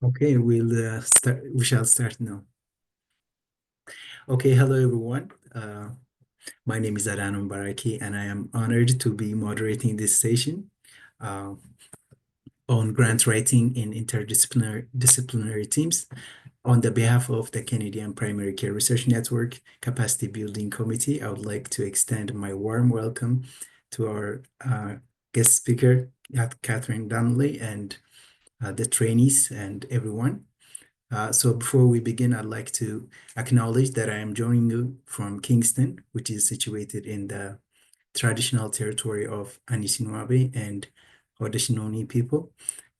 Okay, we'll start. We shall start now. Okay, hello everyone. My name is Adanum Baraki, and I am honored to be moderating this session uh, on grant writing in interdisciplinary teams on the behalf of the Canadian Primary Care Research Network Capacity Building Committee. I would like to extend my warm welcome to our guest speaker, Catherine Donnelly, and the trainees and everyone. So before we begin, I'd like to acknowledge that I am joining you from Kingston, which is situated in the traditional territory of Anishinaabe and Haudenosaunee people.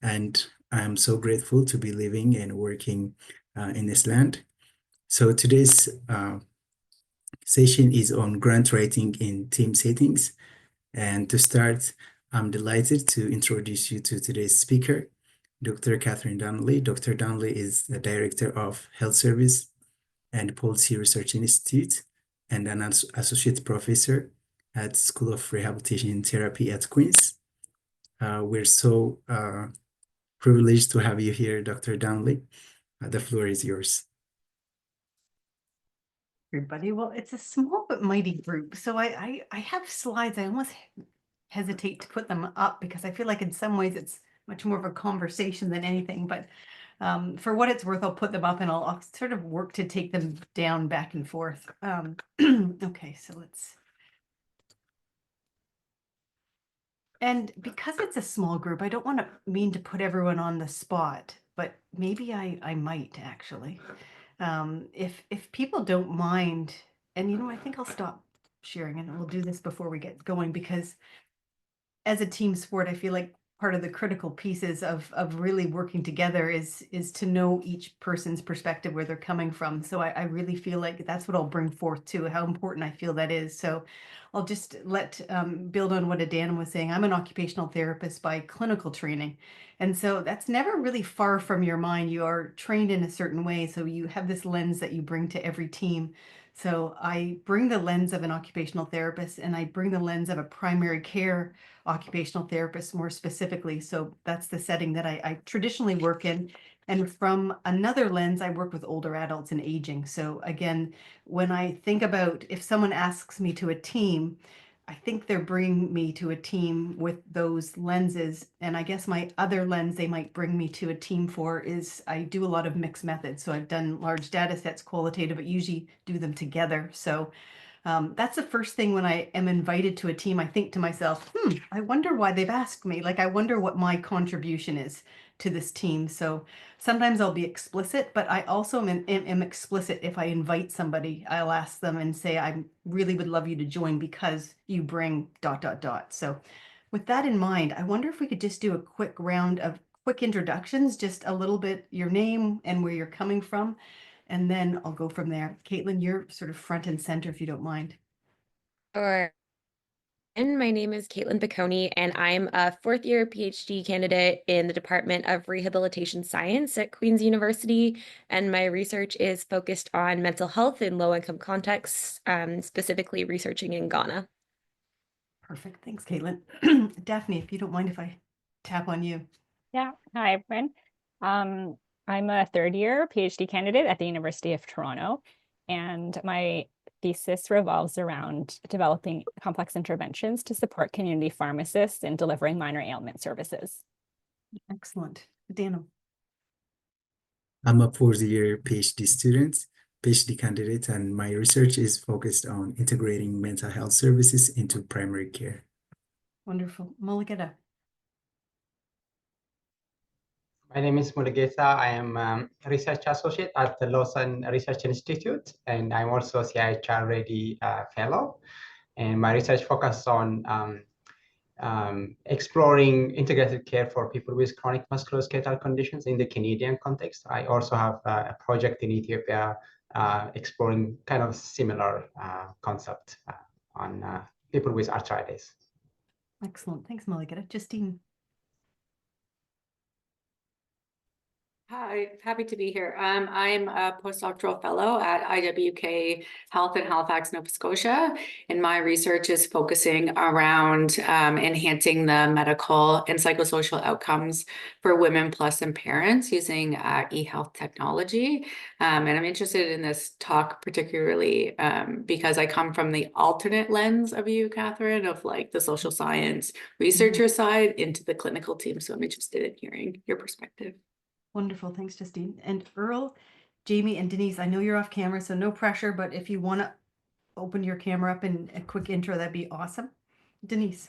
And I am so grateful to be living and working in this land. So today's session is on grant writing in team settings. And to start, I'm delighted to introduce you to today's speaker, Dr. Catherine Donnelly. Dr. Donnelly is the Director of Health Service and Policy Research Institute and an Associate Professor at School of Rehabilitation and Therapy at Queen's. We're so privileged to have you here, Dr. Donnelly. The floor is yours. Everybody, well, it's a small but mighty group. So I have slides. I almost hesitate to put them up because I feel like in some ways it's much more of a conversation than anything. But for what it's worth, I'll put them up and I'll sort of work to take them down back and forth. Okay, so let's. And because it's a small group, I don't want to mean to put everyone on the spot, but maybe I might actually. If people don't mind, and I think I'll stop sharing and we'll do this before we get going, because as a team sport, I feel like part of the critical pieces of really working together is to know each person's perspective, where they're coming from. So I really feel like that's what I'll bring forth too, how important I feel that is. So I'll just build on what Adana was saying. I'm an occupational therapist by clinical training. And so that's never really far from your mind. You are trained in a certain way. So you have this lens that you bring to every team. So I bring the lens of an occupational therapist, and I bring the lens of a primary care occupational therapist more specifically. So that's the setting that I traditionally work in. And from another lens, I work with older adults and aging. So again, when I think about if someone asks me to a team, I think they're bringing me to a team with those lenses. And I guess my other lens they might bring me to a team for is I do a lot of mixed methods. So I've done large data sets, qualitative, but usually do them together. So that's the first thing when I am invited to a team. I think to myself, I wonder why they've asked me. Like, I wonder what my contribution is to this team. So sometimes I'll be explicit, but I also am explicit if I invite somebody. I'll ask them and say, I really would love you to join because you bring ... So with that in mind, I wonder if we could just do a quick round of quick introductions, just a little bit, your name and where you're coming from. And then I'll go from there. Caitlin, you're sort of front and center, if you don't mind. Sure. And my name is Caitlin Piccone, and I'm a fourth-year PhD candidate in the Department of Rehabilitation Science at Queen's University, and my research is focused on mental health in low-income contexts, specifically researching in Ghana. Perfect. Thanks, Caitlin. Daphne, if you don't mind if I tap on you. Yeah. Hi, everyone. I'm a third-year PhD candidate at the University of Toronto, and my thesis revolves around developing complex interventions to support community pharmacists in delivering minor ailment services. Excellent. Dana. I'm a fourth-year PhD student, PhD candidate, and my research is focused on integrating mental health services into primary care. Wonderful. Mulugeta. My name is Mulugeta. I am a research associate at the Lawson Research Institute, and I'm also CIHR Ready Fellow. And my research focuses on exploring integrated care for people with chronic musculoskeletal conditions in the Canadian context. I also have a project in Ethiopia exploring kind of similar concept on people with arthritis. Excellent. Thanks, Mulugeta. Justine. Hi, happy to be here. I'm a postdoctoral fellow at IWK Health in Halifax, Nova Scotia, and my research is focusing around enhancing the medical and psychosocial outcomes for women plus and parents using e-health technology. And I'm interested in this talk particularly because I come from the alternate lens of you, Catherine, of like the social science researcher side into the clinical team. So I'm interested in hearing your perspective. Wonderful. Thanks, Justine. And Earl, Jamie, and Denise, I know you're off camera, so no pressure, but if you want to open your camera up and a quick intro, that'd be awesome. Denise.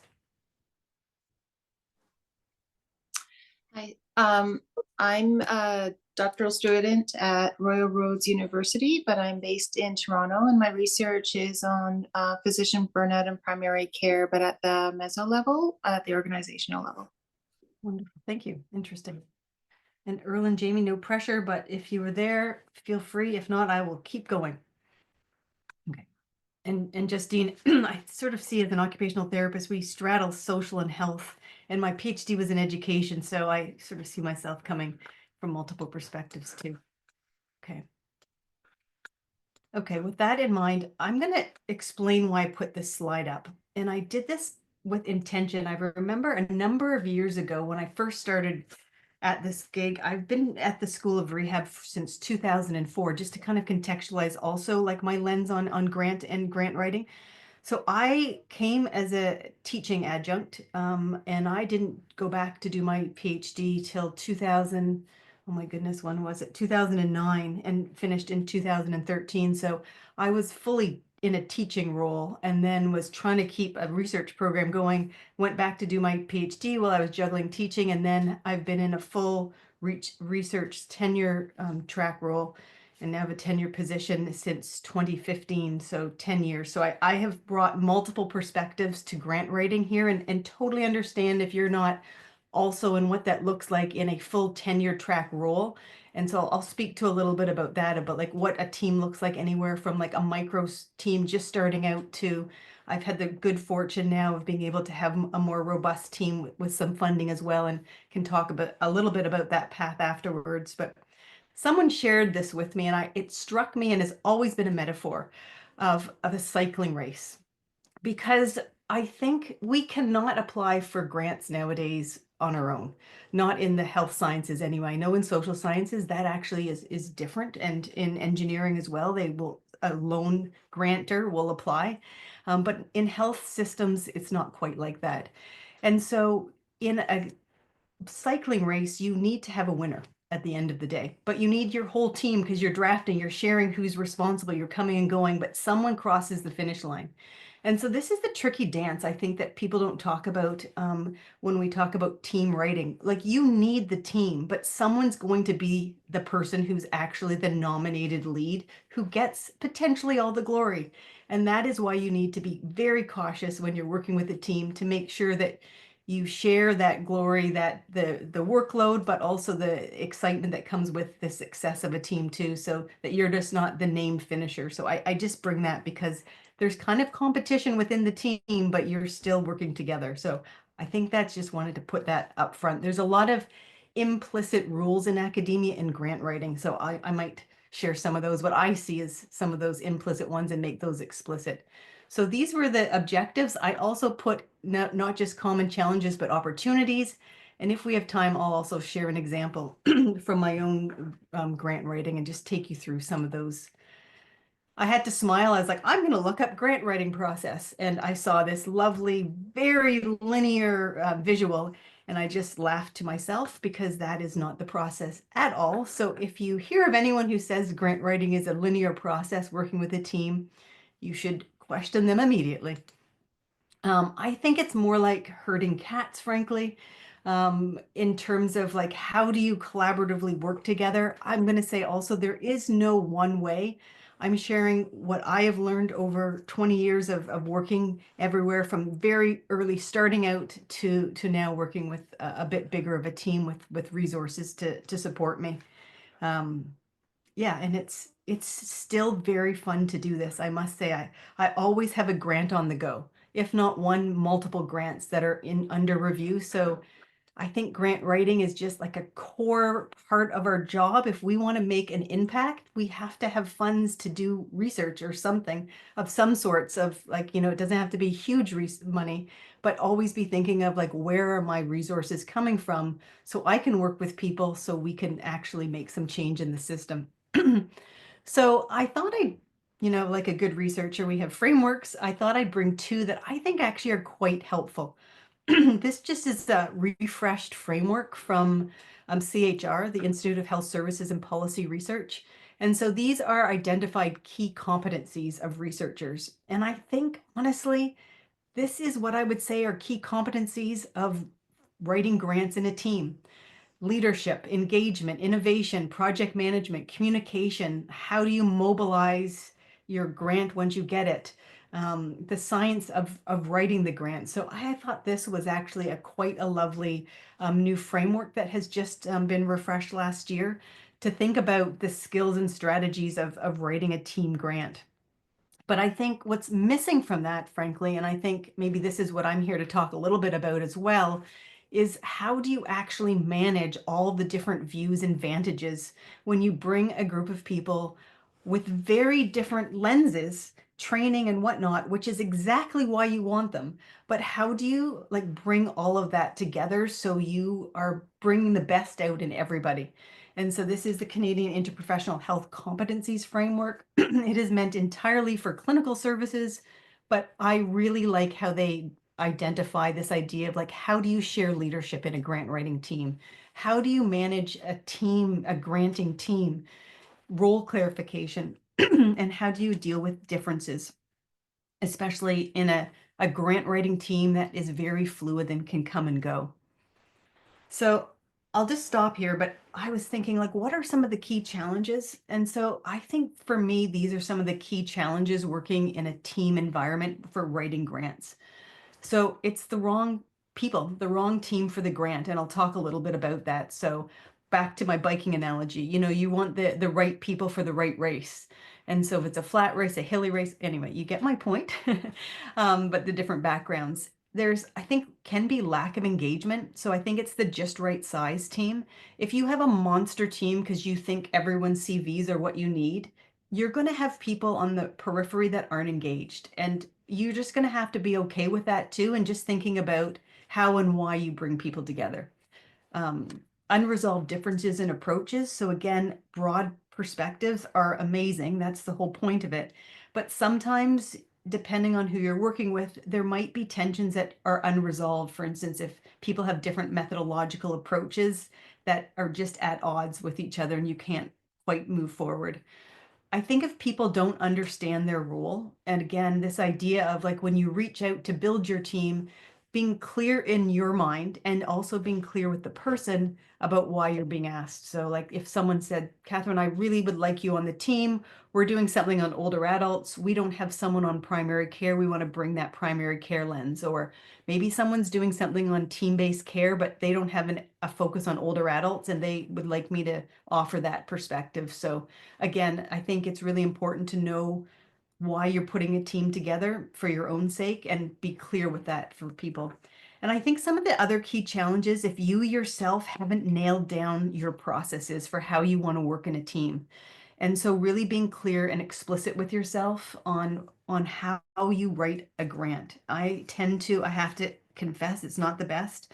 Hi, I'm a doctoral student at Royal Roads University, but I'm based in Toronto, and my research is on physician burnout in primary care, but at the meso level, at the organizational level. Wonderful. Thank you. Interesting. And Earl and Jamie, no pressure, but if you were there, feel free. If not, I will keep going. Okay. And Justine, I sort of see as an occupational therapist, we straddle social and health, and my PhD was in education, so I sort of see myself coming from multiple perspectives too. Okay. Okay, with that in mind, I'm going to explain why I put this slide up. And I did this with intention. I remember a number of years ago when I first started at this gig. I've been at the School of Rehab since 2004, just to kind of contextualize also like my lens on grant and grant writing. So I came as a teaching adjunct, and I didn't go back to do my PhD till 2000. Oh my goodness, when was it? 2009, and finished in 2013. So I was fully in a teaching role, and then was trying to keep a research program going. Went back to do my PhD while I was juggling teaching, and then I've been in a full research tenure track role, and now have a tenure position since 2015, so 10 years. So I have brought multiple perspectives to grant writing here, and totally understand if you're not also in what that looks like in a full tenure track role. And so I'll speak to a little bit about that, about like what a team looks like, anywhere from like a micro team just starting out to I've had the good fortune now of being able to have a more robust team with some funding as well, and can talk about a little bit about that path afterwards. But someone shared this with me, and it struck me and has always been a metaphor of a cycling race, because I think we cannot apply for grants nowadays on our own, not in the health sciences anyway. I know in social sciences that actually is different, and in engineering as well, a lone grantor will apply, but in health systems it's not quite like that. And so in a cycling race, you need to have a winner at the end of the day, but you need your whole team, because you're drafting, you're sharing who's responsible, you're coming and going, but someone crosses the finish line. And so this is the tricky dance, I think, that people don't talk about when we talk about team writing. Like, you need the team, but someone's going to be the person who's actually the nominated lead, who gets potentially all the glory. And that is why you need to be very cautious when you're working with a team, to make sure that you share that glory, that the workload, but also the excitement that comes with the success of a team too, so that you're just not the name finisher. So I just bring that because there's kind of competition within the team, but you're still working together. So I think that's just wanted to put that up front. There's a lot of implicit rules in academia and grant writing. So I might share some of those, what I see as some of those implicit ones, and make those explicit. So these were the objectives. I also put not just common challenges, but opportunities. And if we have time, I'll also share an example from my own grant writing and just take you through some of those. I had to smile. I was like, I'm going to look up grant writing process. And I saw this lovely, very linear visual. And I just laughed to myself, because that is not the process at all. So if you hear of anyone who says grant writing is a linear process working with a team, you should question them immediately. I think it's more like herding cats, frankly, in terms of like, how do you collaboratively work together? I'm going to say also, there is no one way. I'm sharing what I have learned over 20 years of working everywhere, from very early starting out to now working with a bit bigger of a team with resources to support me. Yeah, and it's still very fun to do this. I must say, I always have a grant on the go, if not one, multiple grants that are under review. So I think grant writing is just like a core part of our job. If we want to make an impact, we have to have funds to do research or something of some sorts of, like, you know, it doesn't have to be huge money, but always be thinking of like, where are my resources coming from so I can work with people so we can actually make some change in the system. So I thought I'd, you know, like a good researcher, we have frameworks. I thought I'd bring two that I think actually are quite helpful. This just is a refreshed framework from CHR, the Institute of Health Services and Policy Research. And so these are identified key competencies of researchers. And I think, honestly, this is what I would say are key competencies of writing grants in a team: leadership, engagement, innovation, project management, communication. How do you mobilize your grant once you get it? The science of writing the grant. So I thought this was actually a quite a lovely new framework that has just been refreshed last year to think about the skills and strategies of writing a team grant. But I think what's missing from that, frankly, and I think maybe this is what I'm here to talk a little bit about as well, is how do you actually manage all the different views and vantages when you bring a group of people with very different lenses, training and whatnot, which is exactly why you want them. But how do you like bring all of that together so you are bringing the best out in everybody? And so this is the Canadian Interprofessional Health Competencies Framework. It is meant entirely for clinical services, but I really like how they identify this idea of like, how do you share leadership in a grant writing team? How do you manage a team, a granting team, role clarification, and how do you deal with differences, especially in a grant writing team that is very fluid and can come and go? So I'll just stop here, but I was thinking like, what are some of the key challenges? And so I think for me, these are some of the key challenges working in a team environment for writing grants. So it's the wrong people, the wrong team for the grant. And I'll talk a little bit about that. So back to my biking analogy, you know, you want the right people for the right race. And so if it's a flat race, a hilly race, anyway, you get my point. But the different backgrounds. There's, I think, can be lack of engagement. So I think it's the just right size team. If you have a monster team because you think everyone's CVs are what you need, you're going to have people on the periphery that aren't engaged. And you're just going to have to be okay with that too. And just thinking about how and why you bring people together. Um, Unresolved differences in approaches. So again, broad perspectives are amazing. That's the whole point of it. But sometimes, depending on who you're working with, there might be tensions that are unresolved. For instance, if people have different methodological approaches that are just at odds with each other and you can't quite move forward. I think if people don't understand their role, and again, this idea of like when you reach out to build your team, being clear in your mind and also being clear with the person about why you're being asked. So, like if someone said, Catherine, I really would like you on the team. We're doing something on older adults. We don't have someone on primary care. We want to bring that primary care lens. Or maybe someone's doing something on team-based care, but they don't have a focus on older adults and they would like me to offer that perspective. So, again, I think it's really important to know why you're putting a team together for your own sake and be clear with that for people. And I think some of the other key challenges, if you yourself haven't nailed down your processes for how you want to work in a team. And so really being clear and explicit with yourself on how you write a grant. I have to confess, it's not the best.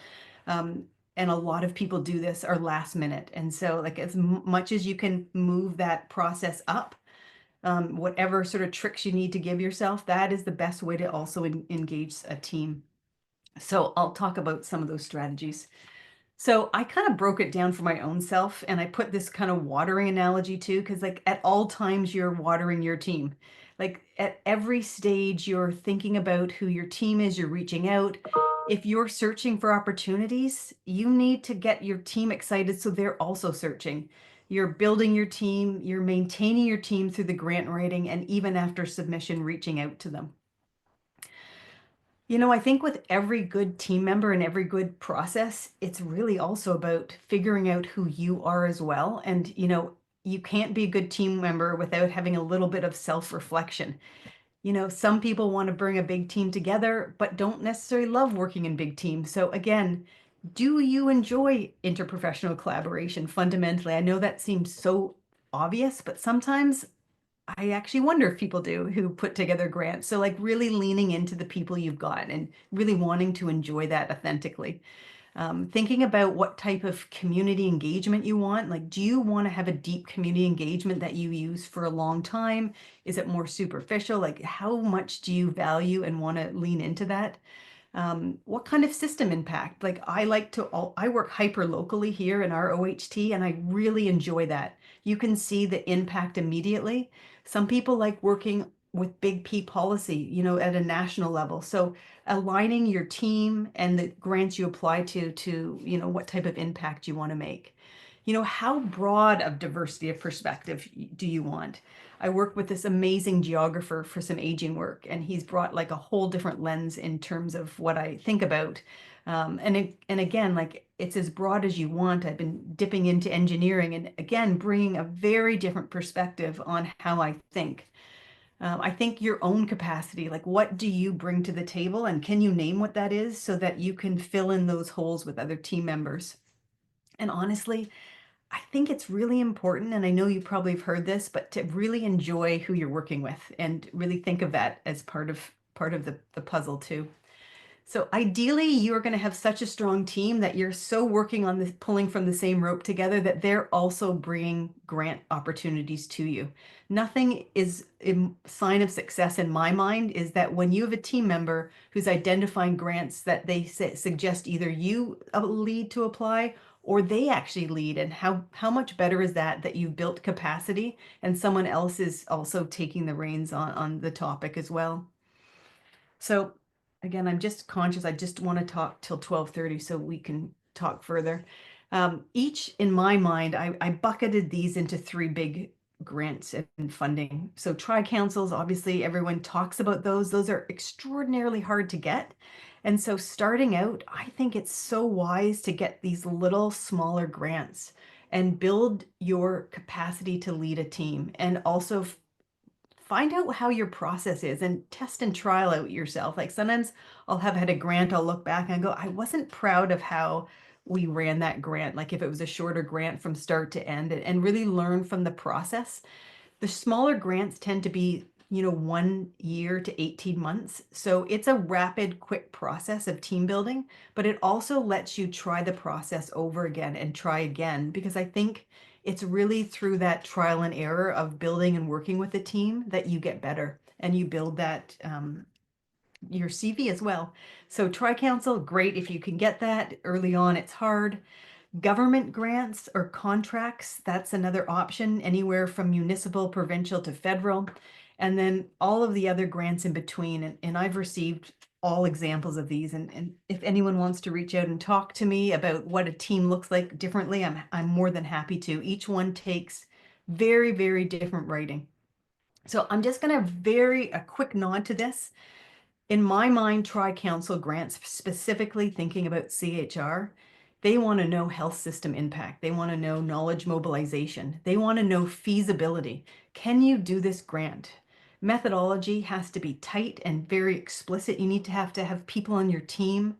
And a lot of people do this are last minute. And so like as much as you can move that process up, whatever sort of tricks you need to give yourself, that is the best way to also engage a team. So I'll talk about some of those strategies. So I kind of broke it down for my own self and I put this kind of watering analogy too, because like at all times you're watering your team. Like at every stage you're thinking about who your team is, you're reaching out. If you're searching for opportunities, you need to get your team excited so they're also searching. You're building your team, you're maintaining your team through the grant writing, and even after submission, reaching out to them. You know, I think with every good team member and every good process, it's really also about figuring out who you are as well. And, you know, you can't be a good team member without having a little bit of self-reflection. You know, some people want to bring a big team together, but don't necessarily love working in big teams. So again, do you enjoy interprofessional collaboration fundamentally? I know that seems so obvious, but sometimes I actually wonder if people do who put together grants. So like really leaning into the people you've got and really wanting to enjoy that authentically. Thinking about what type of community engagement you want. Like, do you want to have a deep community engagement that you use for a long time? Is it more superficial? Like, how much do you value and want to lean into that? What kind of system impact? Like I work hyper locally here in our OHT, and I really enjoy that. You can see the impact immediately. Some people like working with big P policy, at a national level. So aligning your team and the grants you apply to, what type of impact you want to make. How broad of diversity of perspective do you want? I work with this amazing geographer for some aging work, and he's brought like a whole different lens in terms of what I think about. And again, like it's as broad as you want. I've been dipping into engineering and again, bringing a very different perspective on how I think. I think your own capacity, like what do you bring to the table, and can you name what that is so that you can fill in those holes with other team members? And honestly, I think it's really important, and I know you probably have heard this, but to really enjoy who you're working with and really think of that as part of the puzzle too. So ideally, you are going to have such a strong team that you're so working on this, pulling from the same rope together that they're also bringing grant opportunities to you. Nothing is a sign of success in my mind is that when you have a team member who's identifying grants that they suggest either you lead to apply or they actually lead, and how much better is that you've built capacity and someone else is also taking the reins on the topic as well. So again, I'm just conscious. I just want to talk till 12:30 so we can talk further. Each, in my mind, I bucketed these into three big grants and funding. So tri-councils, obviously, everyone talks about those. Those are extraordinarily hard to get. And so starting out, I think it's so wise to get these little smaller grants and build your capacity to lead a team and also find out how your process is and test and trial out yourself. Like sometimes I'll have had a grant, I'll look back and go, I wasn't proud of how we ran that grant. Like if it was a shorter grant from start to end and really learn from the process. The smaller grants tend to be, 1 year to 18 months. So it's a rapid, quick process of team building, but it also lets you try the process over again and try again, because I think it's really through that trial and error of building and working with a team that you get better and you build that your CV as well. So tri-council, great if you can get that early on. It's hard. Government grants or contracts, that's another option, anywhere from municipal, provincial to federal. And then all of the other grants in between. And I've received all examples of these. And if anyone wants to reach out and talk to me about what a team looks like differently, I'm more than happy to. Each one takes very, very different writing. So I'm just going to a quick nod to this. In my mind, tri-council grants, specifically thinking about CHR, they want to know health system impact. They want to know knowledge mobilization. They want to know feasibility. Can you do this grant? Methodology has to be tight and very explicit. You need to have people on your team.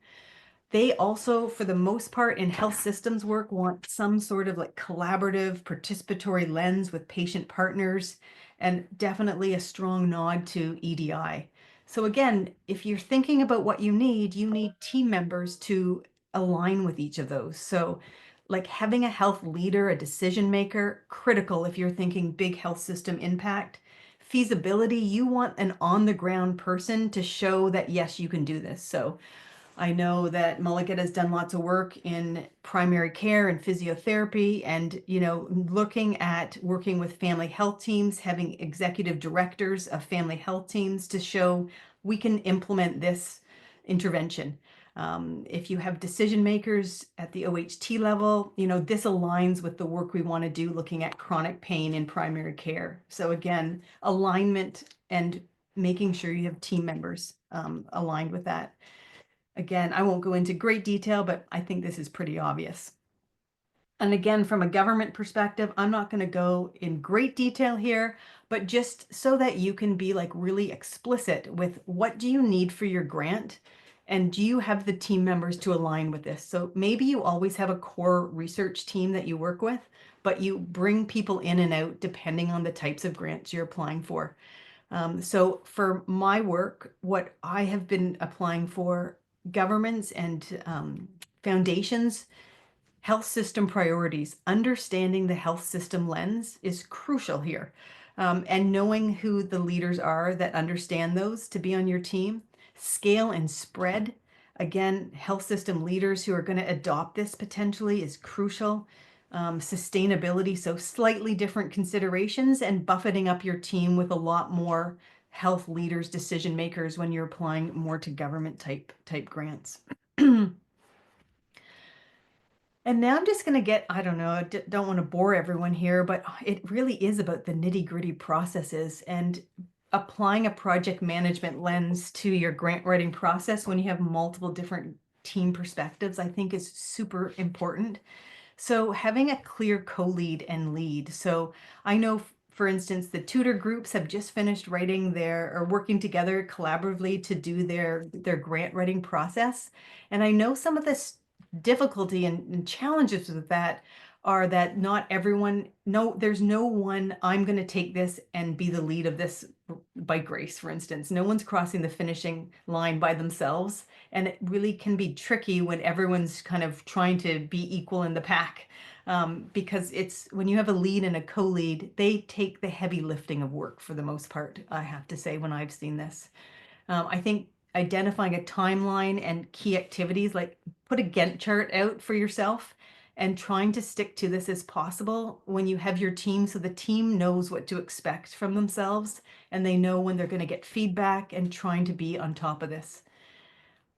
They also, for the most part, in health systems work, want some sort of like collaborative, participatory lens with patient partners, and definitely a strong nod to EDI. So again, if you're thinking about what you need team members to align with each of those. So like having a health leader, a decision maker, critical if you're thinking big health system impact. Feasibility, you want an on the ground person to show that, yes, you can do this. So I know that Mulligan has done lots of work in primary care and physiotherapy and, looking at working with family health teams, having executive directors of family health teams to show we can implement this intervention. If you have decision makers at the OHT level, this aligns with the work we want to do looking at chronic pain in primary care. So again, alignment and making sure you have team members aligned with that. Again, I won't go into great detail, but I think this is pretty obvious. And again, from a government perspective, I'm not going to go in great detail here, but just so that you can be like really explicit with what do you need for your grant And do you have the team members to align with this? So maybe you always have a core research team that you work with, but you bring people in and out depending on the types of grants you're applying for. So for my work, what I have been applying for, governments and foundations, health system priorities, understanding the health system lens is crucial here. And knowing who the leaders are that understand those to be on your team, scale and spread. Again, health system leaders who are going to adopt this potentially is crucial. Sustainability, so slightly different considerations, and buffeting up your team with a lot more health leaders, decision makers when you're applying more to government type grants. And now I'm just going to get, I don't know, I don't want to bore everyone here, but it really is about the nitty-gritty processes, and applying a project management lens to your grant writing process when you have multiple different team perspectives, I think is super important. So having a clear co-lead and lead. So I know, for instance, the tutor groups have just finished writing or working together collaboratively to do their grant writing process. And I know some of this difficulty and challenges with that are that not everyone, there's no one, I'm going to take this and be the lead of this by grace, for instance. No one's crossing the finishing line by themselves. And it really can be tricky when everyone's kind of trying to be equal in the pack. Because it's when you have a lead and a co-lead, they take the heavy lifting of work for the most part, I have to say, when I've seen this. I think identifying a timeline and key activities, like put a Gantt chart out for yourself and trying to stick to this as possible when you have your team, so the team knows what to expect from themselves and they know when they're going to get feedback, and trying to be on top of this.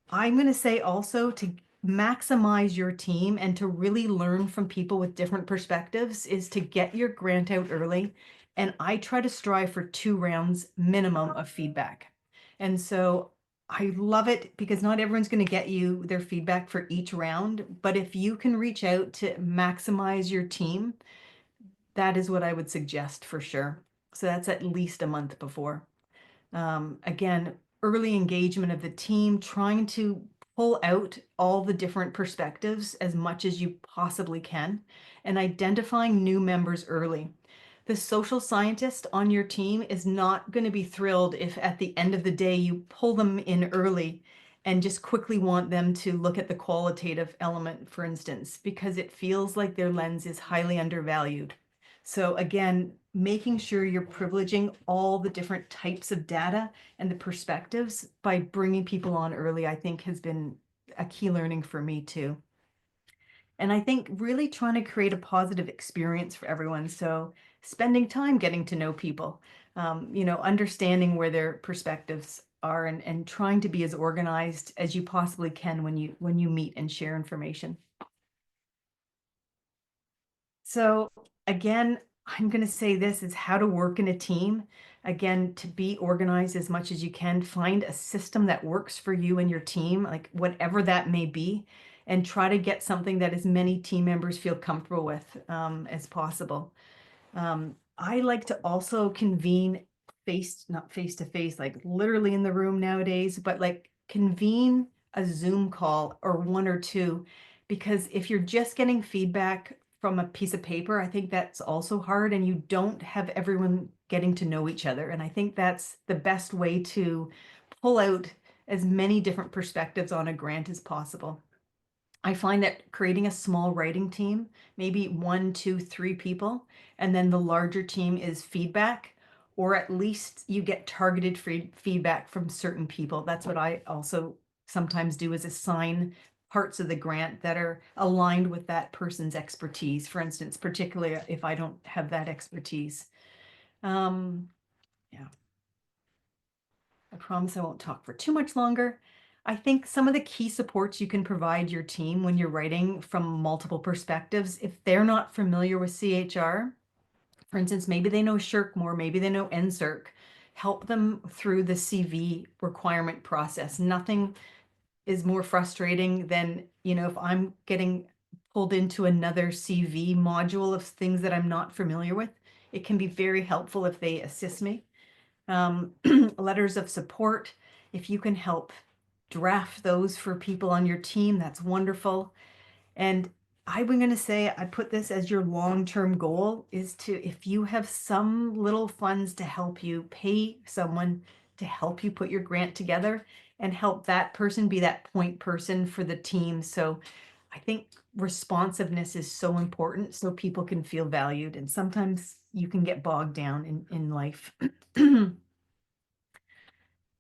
I'm going to say also to maximize your team and to really learn from people with different perspectives is to get your grant out early. And I try to strive for 2 rounds minimum of feedback. And so I love it because not everyone's going to get you their feedback for each round. But if you can reach out to maximize your team, that is what I would suggest for sure. So that's at least a month before. Again, early engagement of the team, trying to pull out all the different perspectives as much as you possibly can, and identifying new members early. The social scientist on your team is not going to be thrilled if at the end of the day you pull them in early and just quickly want them to look at the qualitative element, for instance, because it feels like their lens is highly undervalued. So again, making sure you're privileging all the different types of data and the perspectives by bringing people on early, I think has been a key learning for me too. And I think really trying to create a positive experience for everyone. So spending time getting to know people, understanding where their perspectives are, and trying to be as organized as you possibly can when you meet and share information. So again, I'm going to say this is how to work in a team. Again, to be organized as much as you can, find a system that works for you and your team, like whatever that may be, and try to get something that as many team members feel comfortable with as possible. I like to also convene not face to face, like literally in the room nowadays, but like convene a Zoom call or 1 or 2, because if you're just getting feedback from a piece of paper, I think that's also hard, and you don't have everyone getting to know each other. And I think that's the best way to pull out as many different perspectives on a grant as possible. I find that creating a small writing team, maybe 1, 2, 3 people, and then the larger team is feedback, or at least you get targeted feedback from certain people. That's what I also sometimes do, is assign parts of the grant that are aligned with that person's expertise. For instance, particularly if I don't have that expertise. Yeah. I promise I won't talk for too much longer. I think some of the key supports you can provide your team when you're writing from multiple perspectives, if they're not familiar with CHR, for instance, maybe they know SHRC more, maybe they know NSERC, help them through the CV requirement process. Nothing is more frustrating than, if I'm getting pulled into another CV module of things that I'm not familiar with. It can be very helpful if they assist me. Letters of support, if you can help draft those for people on your team, that's wonderful. And I'm going to say, I put this as your long-term goal is to, if you have some little funds to help you, pay someone to help you put your grant together and help that person be that point person for the team. So I think responsiveness is so important so people can feel valued. And sometimes you can get bogged down in life.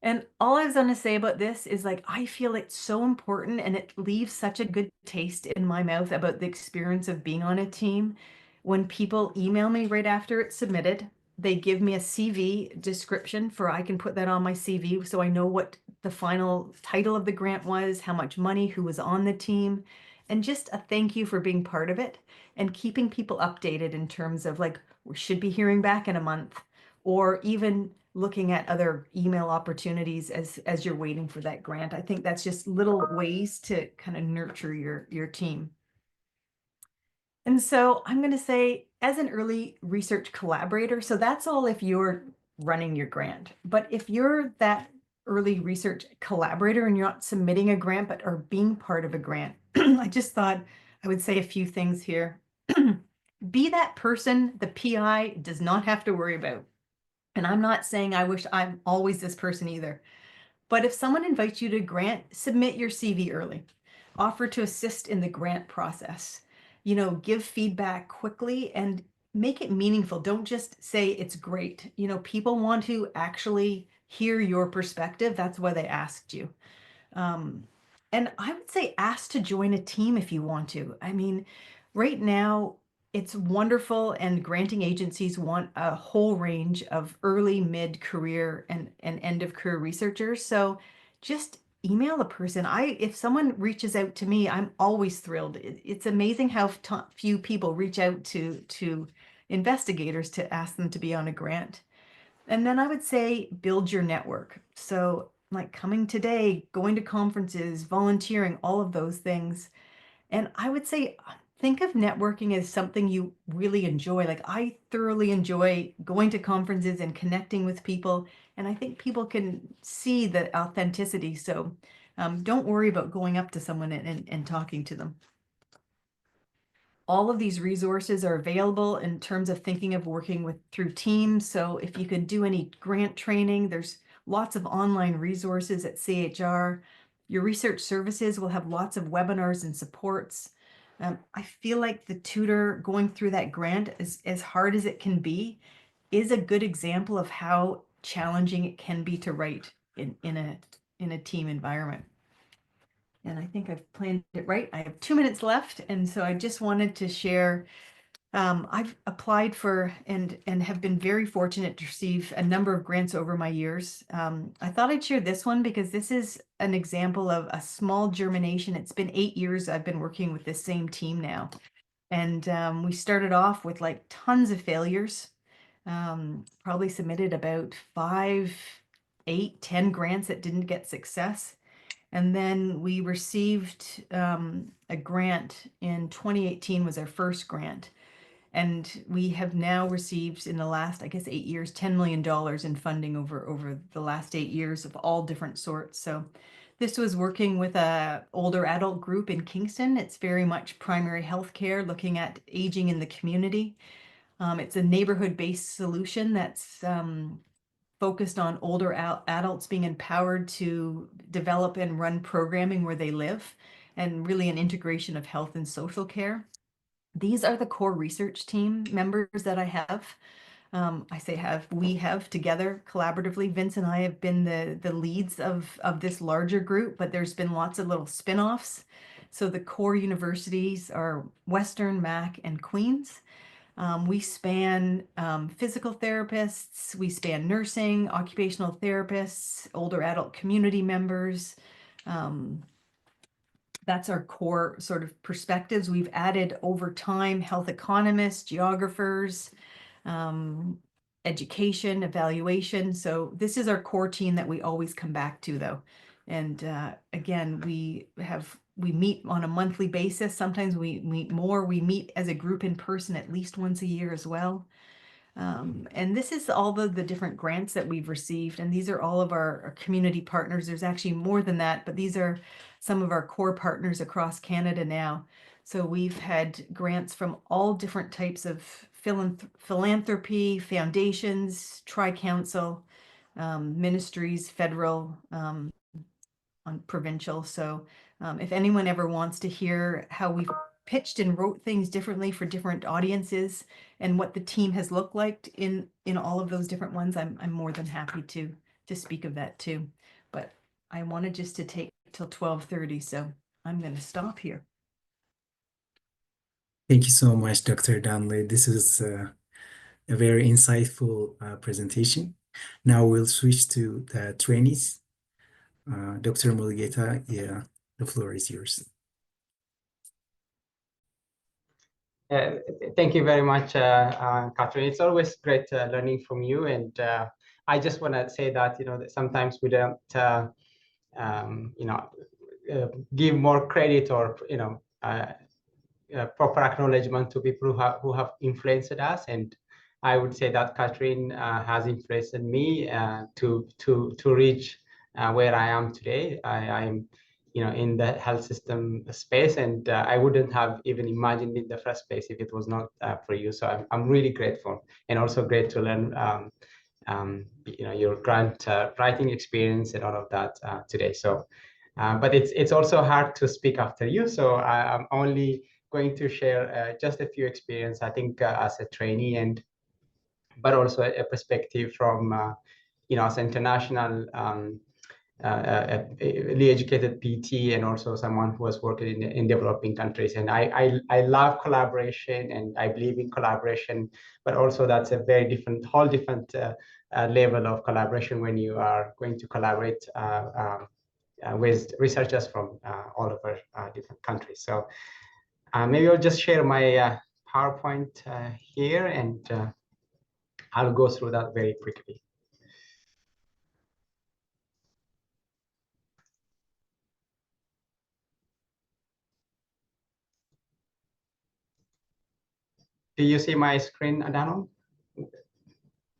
And all I was going to say about this is like, I feel it's so important and it leaves such a good taste in my mouth about the experience of being on a team. When people email me right after it's submitted, they give me a CV description for I can put that on my CV so I know what the final title of the grant was, how much money, who was on the team, and just a thank you for being part of it and keeping people updated in terms of like, we should be hearing back in a month, or even looking at other email opportunities as you're waiting for that grant. I think that's just little ways to kind of nurture your team. And so I'm going to say, as an early research collaborator, so that's all if you're running your grant. But if you're that early research collaborator and you're not submitting a grant, but are being part of a grant, I just thought I would say a few things here. Be that person the PI does not have to worry about. And I'm not saying I wish I'm always this person either. But if someone invites you to grant, submit your CV early. Offer to assist in the grant process. You know, give feedback quickly and make it meaningful. Don't just say it's great. You know, people want to actually hear your perspective. That's why they asked you. And I would say ask to join a team if you want to. I mean, right now it's wonderful, and granting agencies want a whole range of early, mid-career, and end of career researchers. So just email a person. If someone reaches out to me, I'm always thrilled. It's amazing how few people reach out to investigators to ask them to be on a grant. And then I would say build your network. So like coming today, going to conferences, volunteering, all of those things. And I would say think of networking as something you really enjoy. Like I thoroughly enjoy going to conferences and connecting with people. And I think people can see the authenticity. So don't worry about going up to someone and talking to them. All of these resources are available in terms of thinking of working through teams. So if you could do any grant training, there's lots of online resources at CHR. Your research services will have lots of webinars and supports. I feel like the tutor going through that grant, as hard as it can be, is a good example of how challenging it can be to write in a team environment. And I think I've planned it right. I have 2 minutes left. And so I just wanted to share, I've applied for and have been very fortunate to receive a number of grants over my years. I thought I'd share this one because this is an example of a small germination. It's been 8 years I've been working with this same team now. And we started off with like tons of failures. Probably submitted about 5, 8, 10 grants that didn't get success. And then we received a grant in 2018 was our first grant. And we have now received in the last, I guess, 8 years, $10 million in funding over the last 8 years of all different sorts. So this was working with a older adult group in Kingston. It's very much primary health care, looking at aging in the community. It's a neighborhood-based solution that's focused on older adults being empowered to develop and run programming where they live, and really an integration of health and social care. These are the core research team members that I have. We have together collaboratively. Vince and I have been the leads of this larger group, but there's been lots of little spin-offs. So the core universities are Western, Mac, and Queen's. We span physical therapists, we span nursing, occupational therapists, older adult community members. That's our core sort of perspectives. We've added over time health economists, geographers, education, evaluation. So this is our core team that we always come back to, though. And again, we meet on a monthly basis. Sometimes we meet more. We meet as a group in person at least once a year as well. And this is all the different grants that we've received, and these are all of our community partners. There's actually more than that, but these are some of our core partners across Canada now. So we've had grants from all different types of philanthropy, foundations, tri-council, ministries, federal, on provincial. So if anyone ever wants to hear how we've pitched and wrote things differently for different audiences and what the team has looked like in all of those different ones, I'm more than happy to speak of that too. But I wanted just to take till 12:30, so I'm going to stop here. Thank you so much, Dr. Donnelly. This is a very insightful presentation. Now we'll switch to the trainees. Dr. Mulugeta, yeah, the floor is yours. Thank you very much, Catherine. It's always great learning from you. And I just want to say that, that sometimes we don't, give more credit or, proper acknowledgement to people who have influenced us. And I would say that Catherine has influenced me to reach where I am today. I'm in the health system space, and I wouldn't have even imagined in the first place if it was not for you. So I'm really grateful, and also great to learn your grant writing experience and all of that today. So but it's also hard to speak after you, so I'm only going to share just a few experience, I think, as a trainee, and but also a perspective from as an international educated PT, and also someone who has worked in developing countries. And I love collaboration, and I believe in collaboration, but also that's a very whole different level of collaboration when you are going to collaborate with researchers from all over different countries. So maybe I'll just share my PowerPoint here, and I'll go through that very quickly. Do you see my screen, Adano?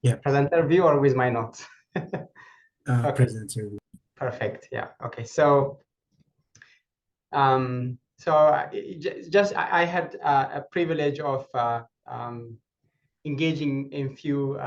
Yeah. Presenter view or with my notes? Okay. Presenter view. Perfect. Yeah. Okay. So, I had a privilege of engaging in few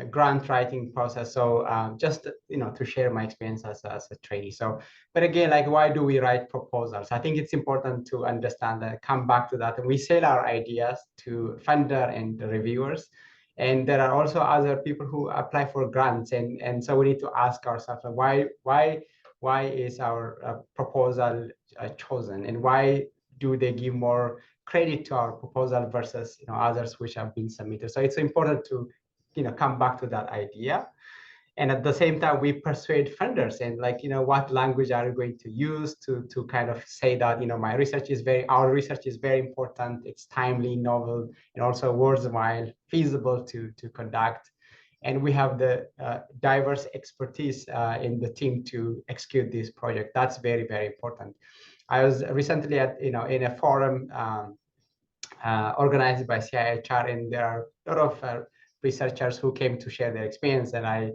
grant writing process. So just to share my experience as a trainee. So, but again, like, why do we write proposals? I think it's important to understand that, come back to that, and we sell our ideas to funder and the reviewers. And there are also other people who apply for grants, and so we need to ask ourselves, why is our proposal chosen, and why do they give more credit to our proposal versus others which have been submitted? So it's important to come back to that idea. And at the same time, we persuade funders, and what language are you going to use to kind of say that our research is very important, it's timely, novel, and also worthwhile, feasible to conduct. And we have the diverse expertise in the team to execute this project. That's very, very important. I was recently at in a forum organized by CIHR, and there are a lot of researchers who came to share their experience. And I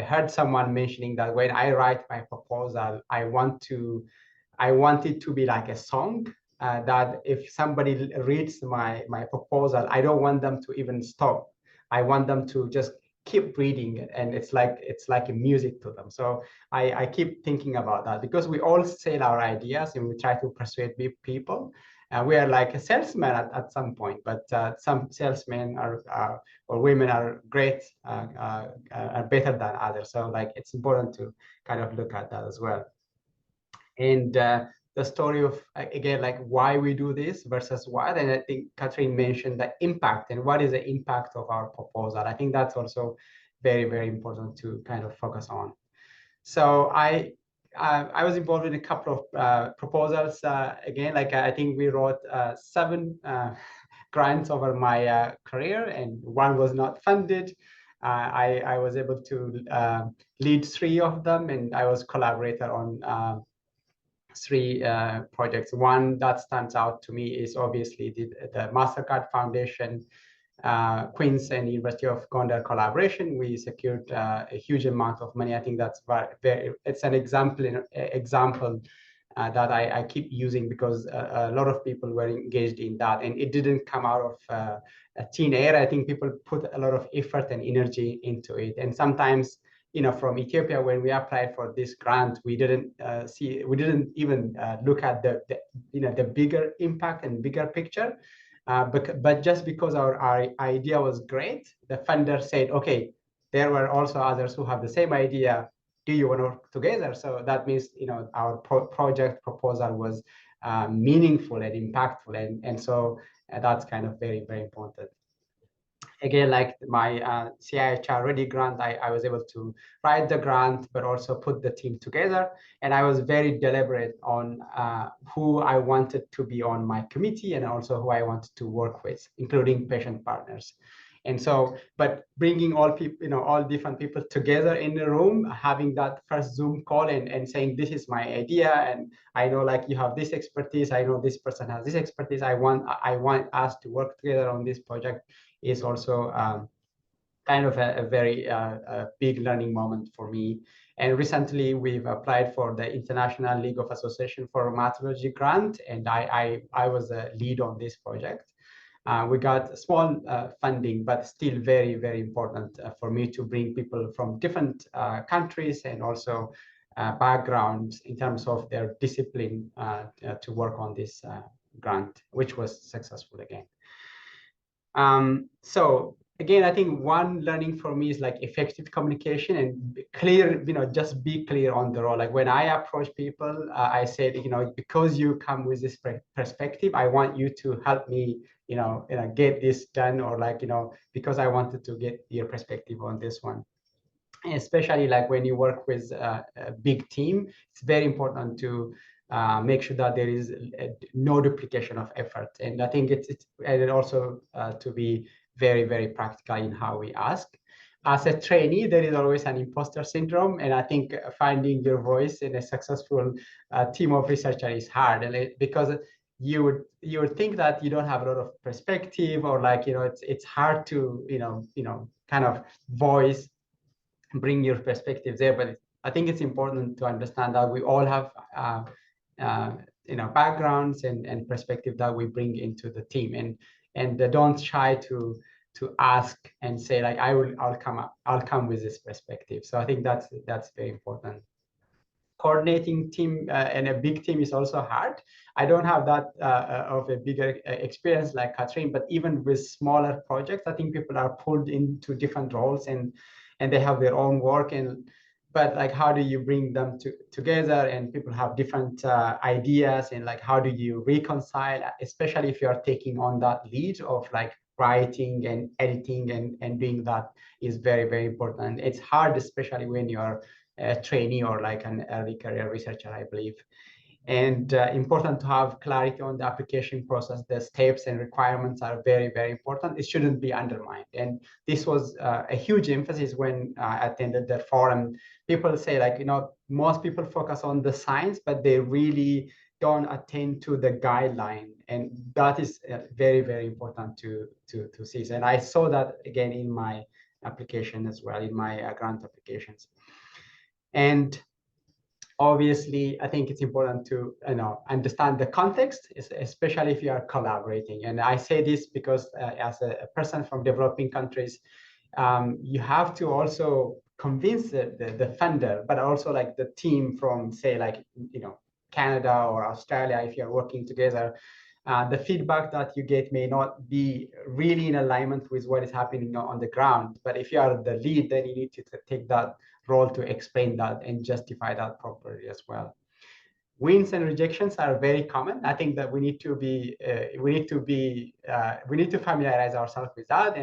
heard someone mentioning that when I write my proposal, I want it to be like a song, that if somebody reads my proposal, I don't want them to even stop. I want them to just keep reading it, and it's like a music to them. So I keep thinking about that, because we all sell our ideas and we try to persuade people. We are like a salesman at some point, but some salesmen or women are great, are better than others. So it's important to kind of look at that as well. And the story of, again, why we do this versus what, and I think Catherine mentioned the impact, and what is the impact of our proposal. I think that's also very, very important to kind of focus on. So I was involved in a couple of proposals. Again, I think we wrote 7 grants over my career, and 1 was not funded. I was able to lead 3 of them, and I was collaborator on 3 projects. One that stands out to me is obviously the MasterCard Foundation Queen's and University of Gondar collaboration, we secured a huge amount of money. I think that's very it's an example that I keep using, because a lot of people were engaged in that, and it didn't come out of thin air. I think people put a lot of effort and energy into it. And sometimes, from Ethiopia, when we applied for this grant, we didn't even look at the bigger impact and bigger picture. But just because our idea was great, the funder said, okay, there were also others who have the same idea. Do you want to work together? So that means, our project proposal was meaningful and impactful. And so that's kind of very, very important. Again, like my CIHR Ready grant, I was able to write the grant, but also put the team together. And I was very deliberate on who I wanted to be on my committee, and also who I wanted to work with, including patient partners. And so, but bringing all people, all different people together in the room, having that first Zoom call and saying, this is my idea, and I know like you have this expertise, I know this person has this expertise, I want us to work together on this project, is also kind of a very big learning moment for me. And recently we've applied for the International League of Association for Rheumatology grant, and I was a lead on this project. We got small funding, but still very, very important for me to bring people from different countries and also backgrounds in terms of their discipline to work on this grant, which was successful again. So again, I think one learning for me is like effective communication and clear, just be clear on the role. Like when I approach people, I said, because you come with this perspective, I want you to help me, get this done, or like, because I wanted to get your perspective on this one. And especially like when you work with a big team, it's very important to make sure that there is no duplication of effort. And I think it's and also to be very, very practical in how we ask. As a trainee, there is always an imposter syndrome, and I think finding your voice in a successful team of researchers is hard, and because you would think that you don't have a lot of perspective, or like it's hard to kind of bring your perspective there. But I think it's important to understand that we all have backgrounds and perspective that we bring into the team, and don't shy to ask and say like I'll come with this perspective. So I think that's very important. Coordinating team and a big team is also hard. I don't have that of a bigger experience like Catherine, but even with smaller projects, I think people are pulled into different roles and they have their own work, but like how do you bring them together, and people have different ideas, and like how do you reconcile, especially if you are taking on that lead of like writing and editing and doing that is very, very important. It's hard, especially when you're a trainee or like an early career researcher, I believe. And important to have clarity on the application process. The steps and requirements are very, very important. It shouldn't be undermined. And this was a huge emphasis when I attended the forum. People say like, most people focus on the science, but they really don't attend to the guideline. And that is very, very important to see. And I saw that again in my application as well, in my grant applications. And obviously, I think it's important to understand the context, especially if you are collaborating. And I say this because as a person from developing countries, you have to also convince the funder, but also like the team from, say, like Canada or Australia, if you're working together. The feedback that you get may not be really in alignment with what is happening on the ground. But if you are the lead, then you need to take that role to explain that and justify that properly as well. Wins and rejections are very common. I think that we need to familiarize ourselves with that,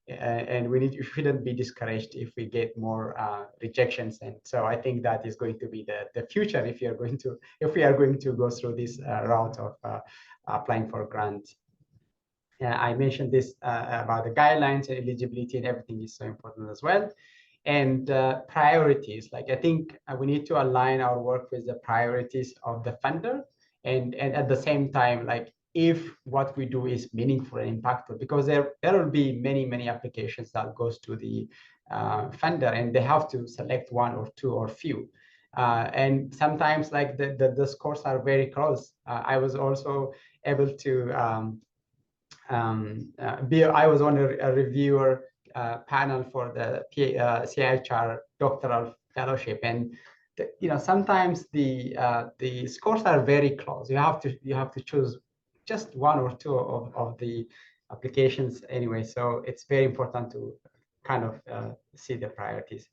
and we shouldn't be discouraged if we get more rejections. And so I think that is going to be the future if we are going to go through this route of applying for grants. I mentioned this about the guidelines and eligibility, and everything is so important as well. And priorities, like I think we need to align our work with the priorities of the funder, and at the same time, like if what we do is meaningful and impactful, because there will be many applications that goes to the funder, and they have to select one or two or few. And sometimes like the scores are very close. I was also able to I was on a reviewer panel for the CIHR doctoral fellowship, and sometimes the scores are very close. You have to choose just one or two of the applications anyway. So it's very important to kind of see the priorities.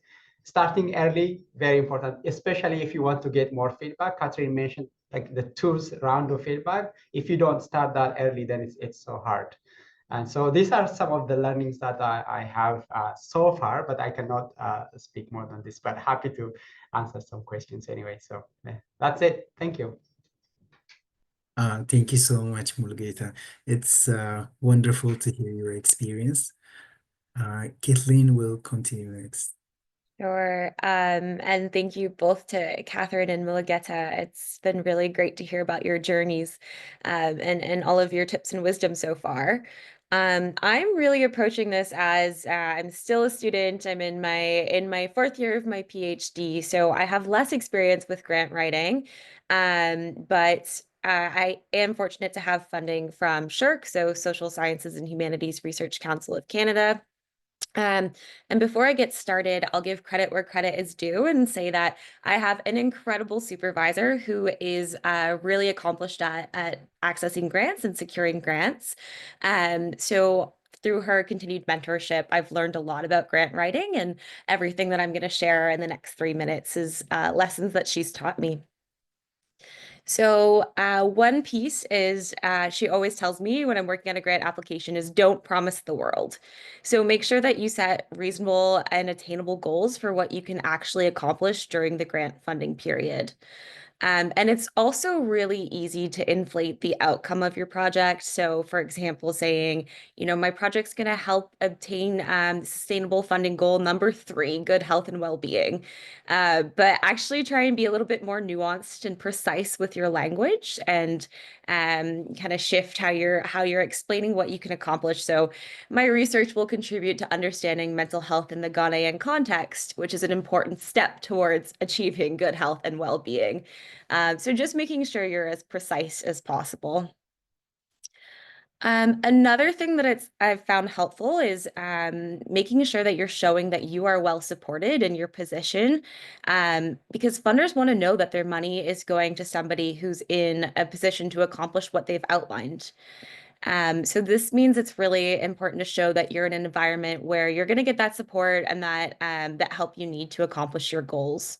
Starting early, very important, especially if you want to get more feedback. Catherine mentioned like the 2 round of feedback. If you don't start that early, then it's so hard. And so these are some of the learnings that I have so far, but I cannot speak more than this, but happy to answer some questions anyway. So that's it. Thank you. Thank you so much, Mulugeta. It's wonderful to hear your experience. Kathleen will continue next. Sure. And thank you both to Catherine and Mulugeta. It's been really great to hear about your journeys and all of your tips and wisdom so far. I'm really approaching this as I'm still a student. I'm in my 4th year of my PhD, so I have less experience with grant writing, but I am fortunate to have funding from SSHRC, so Social Sciences and Humanities Research Council of Canada. And before I get started, I'll give credit where credit is due and say that I have an incredible supervisor who is really accomplished at accessing grants and securing grants. So through her continued mentorship, I've learned a lot about grant writing, and everything that I'm going to share in the next 3 minutes is lessons that she's taught me. So one piece is she always tells me when I'm working on a grant application is don't promise the world. So make sure that you set reasonable and attainable goals for what you can actually accomplish during the grant funding period. And it's also really easy to inflate the outcome of your project. So, for example, saying, my project's going to help obtain sustainable funding goal number 3, good health and well-being. But actually try and be a little bit more nuanced and precise with your language, and kind of shift how you're explaining what you can accomplish. So my research will contribute to understanding mental health in the Ghanaian context, which is an important step towards achieving good health and well-being. So just making sure you're as precise as possible. Another thing that I've found helpful is making sure that you're showing that you are well supported in your position, because funders want to know that their money is going to somebody who's in a position to accomplish what they've outlined. So this means it's really important to show that you're in an environment where you're going to get that support and that help you need to accomplish your goals.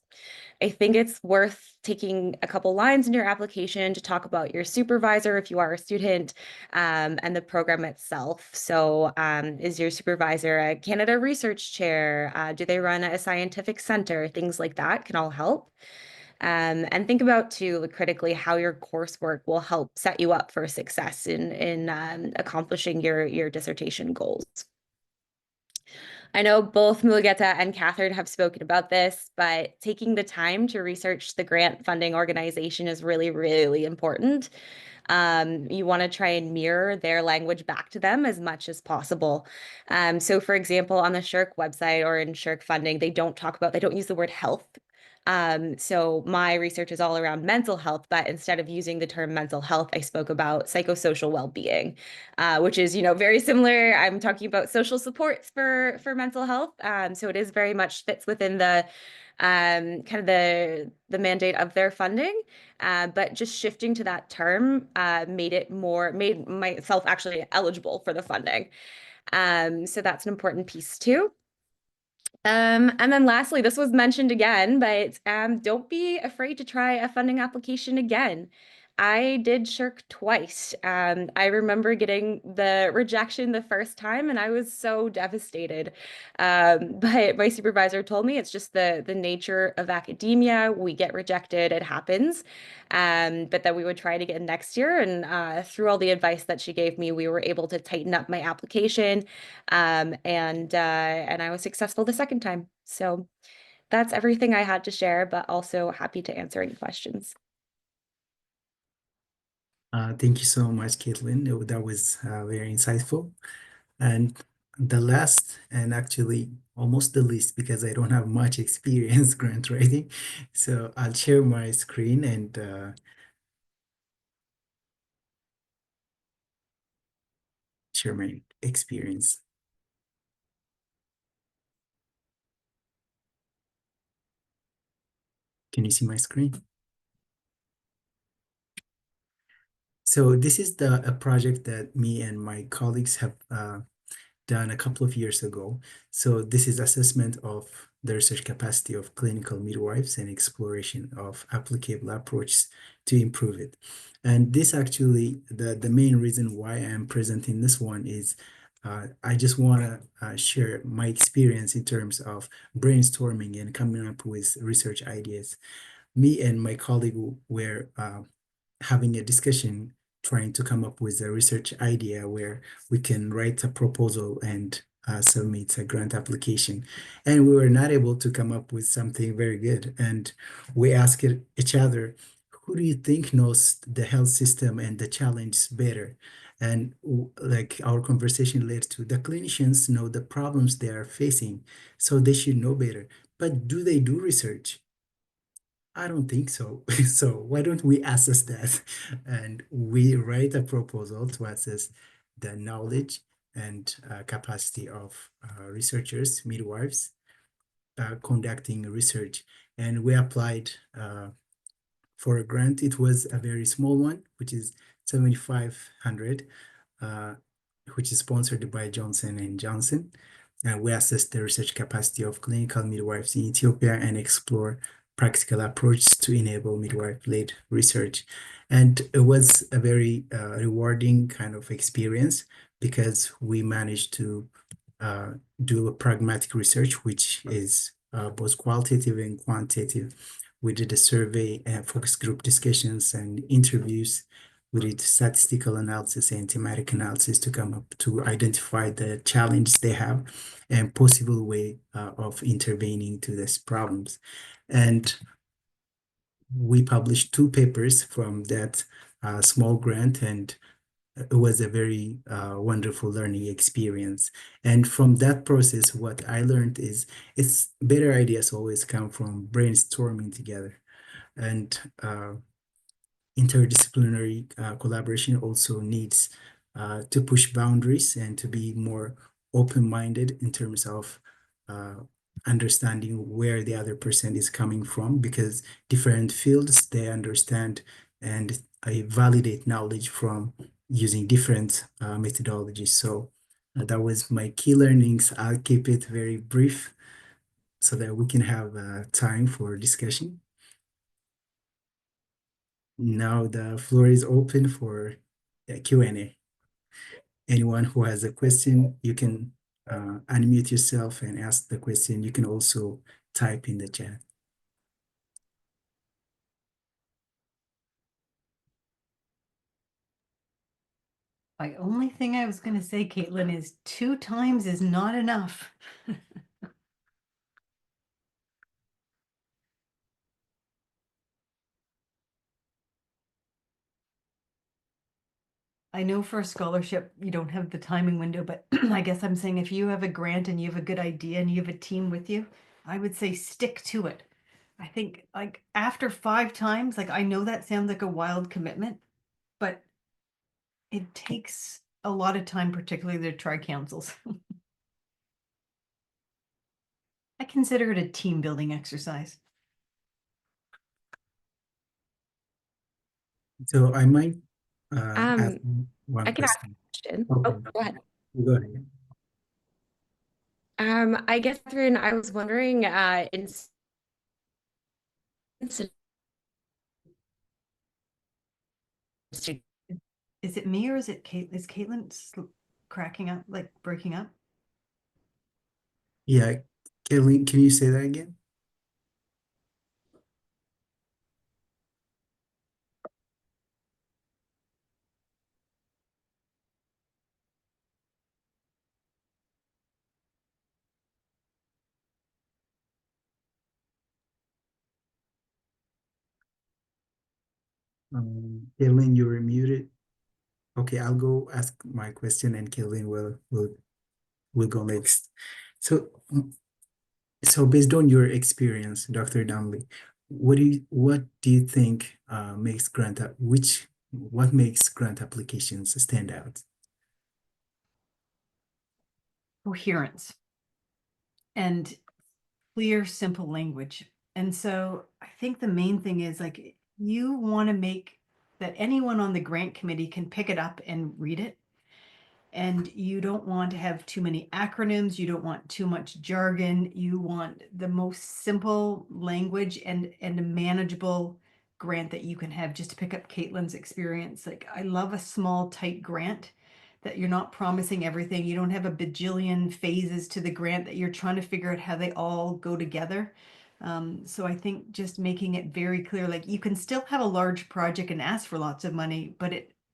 I think it's worth taking a couple lines in your application to talk about your supervisor if you are a student, and the program itself. So is your supervisor a Canada Research Chair? Do they run a scientific center? Things like that can all help. And think about too, critically, how your coursework will help set you up for success in accomplishing your dissertation goals. I know both Mulugeta and Catherine have spoken about this, but taking the time to research the grant funding organization is really, really important. You want to try and mirror their language back to them as much as possible. So for example, on the SSHRC website or in SSHRC funding, they don't use the word health. So my research is all around mental health, but instead of using the term mental health, I spoke about psychosocial well-being, which is, very similar. I'm talking about social supports for mental health. So it is very much fits within the kind of the mandate of their funding, but just shifting to that term made myself actually eligible for the funding. So that's an important piece too. And then lastly, this was mentioned again, but don't be afraid to try a funding application again. I did SSHRC twice. I remember getting the rejection the first time, and I was so devastated. But my supervisor told me it's just the nature of academia. We get rejected, it happens. But that we would try it again next year. And through all the advice that she gave me, we were able to tighten up my application. And I was successful the second time. So that's everything I had to share, but also happy to answer any questions. Thank you so much, Caitlin. That was very insightful. And the last, and actually almost the least, because I don't have much experience grant writing. So I'll share my screen and share my experience. Can you see my screen? So this is a project that me and my colleagues have done a couple of years ago. So this is assessment of the research capacity of clinical midwives and exploration of applicable approaches to improve it. And this actually, the main reason why I'm presenting this one is I just want to share my experience in terms of brainstorming and coming up with research ideas. Me and my colleague were having a discussion trying to come up with a research idea where we can write a proposal and submit a grant application. And we were not able to come up with something very good. And we asked each other, who do you think knows the health system and the challenge better? And like our conversation led to, the clinicians know the problems they are facing, so they should know better. But do they do research? I don't think so. So why don't we assess that? And we write a proposal to assess the knowledge and capacity of researchers, midwives, conducting research. And we applied for a grant. It was a very small one, which is 7,500, uh, which is sponsored by Johnson and Johnson. And we assess the research capacity of clinical midwives in Ethiopia and explore practical approaches to enable midwife-led research. And it was a very rewarding kind of experience because we managed to uh, do a pragmatic research, which is both qualitative and quantitative. We did a survey and focus group discussions and interviews. We did statistical analysis and thematic analysis to come up to identify the challenges they have and possible way of intervening to these problems. And we published 2 papers from that small grant, and it was a very wonderful learning experience. And from that process, what I learned is it's better ideas always come from brainstorming together. And interdisciplinary collaboration also needs to push boundaries and to be more open-minded in terms of understanding where the other person is coming from, because different fields, they understand and validate knowledge from using different methodologies. So that was my key learnings. I'll keep it very brief so that we can have time for discussion. Now the floor is open for Q&A. Anyone who has a question, you can unmute yourself and ask the question. You can also type in the chat. My only thing I was going to say, Caitlin, is 2 times is not enough. I know for a scholarship, you don't have the timing window, but I guess I'm saying if you have a grant and you have a good idea and you have a team with you, I would say stick to it. I think like after 5 times, like I know that sounds like a wild commitment, but it takes a lot of time, particularly the tri-councils. I consider it a team building exercise. So I might ask one I can ask question. a question. Okay, Oh, go ahead. go ahead. I guess, Catherine, I was wondering, in Is it me or is it Kate? Is Caitlin cracking up, like breaking up? Yeah, Kelly, can you say that again? Kaylin, you're muted. Okay, I'll go ask my question and Kaylin will go next. So, so based on your experience, Dr. Donnelly, what do you think makes what makes grant applications stand out? Coherence and clear, simple language. And so I think the main thing is like you want to make that anyone on the grant committee can pick it up and read it. And you don't want to have too many acronyms. You don't want too much jargon. You want the most simple language and a manageable grant that you can have. Just to pick up Caitlin's experience, like I love a small, tight grant that you're not promising everything. You don't have a bajillion phases to the grant that you're trying to figure out how they all go together. So I think just making it very clear, like you can still have a large project and ask for lots of money, but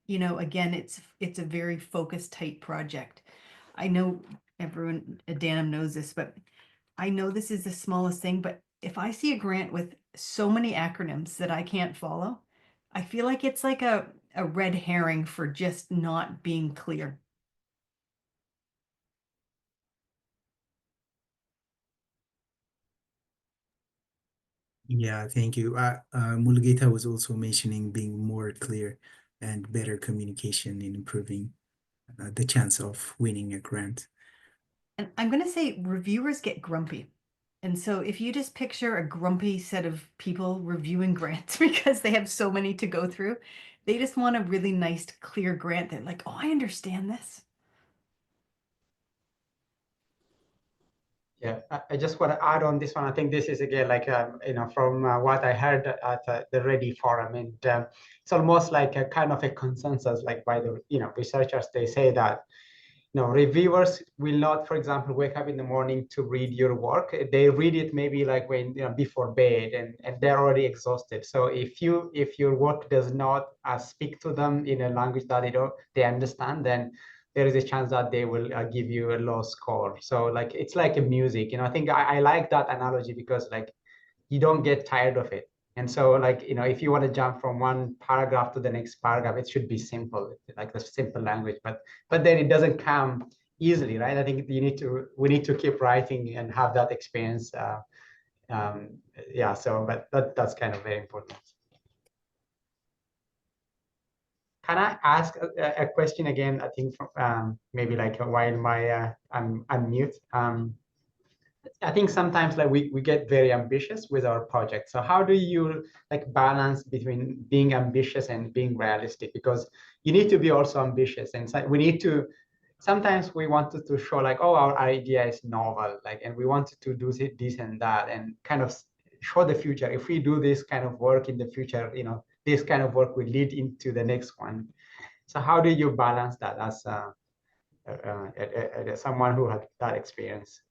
again, it's a very focused, tight project. I know everyone at Danum knows this, but I know this is the smallest thing, but if I see a grant with so many acronyms that I can't follow, I feel like it's like a red herring for just not being clear. Yeah, thank you. Mulugeta was also mentioning being more clear and better communication in improving the chance of winning a grant. And I'm going to say reviewers get grumpy. And so if you just picture a grumpy set of people reviewing grants because they have so many to go through, they just want a really nice, clear grant. They're like, oh, I understand this. Yeah, I just want to add on this one. I think this is again like from what I heard at the Ready Forum, and it's almost like a kind of a consensus, like by the researchers. They say that reviewers will not, for example, wake up in the morning to read your work. They read it maybe like when before bed, and they're already exhausted. So if your work does not speak to them in a language that they understand, then there is a chance that they will give you a low score. So like it's like a music. I think I like that analogy because like you don't get tired of it. And so like, if you want to jump from one paragraph to the next paragraph, it should be simple, like the simple language, but then it doesn't come easily, right? I think we need to keep writing and have that experience. Yeah, so, but that's kind of very important. Can I ask a question again? I think from, maybe like while I'm unmute. I think sometimes like we get very ambitious with our project. So how do you like balance between being ambitious and being realistic? Because you need to be also ambitious, and so we need to. Sometimes we wanted to show like, oh, our idea is novel, like, and we wanted to do this and that, and kind of show the future. If we do this kind of work in the future, this kind of work will lead into the next one. So how do you balance that as someone who had that experience?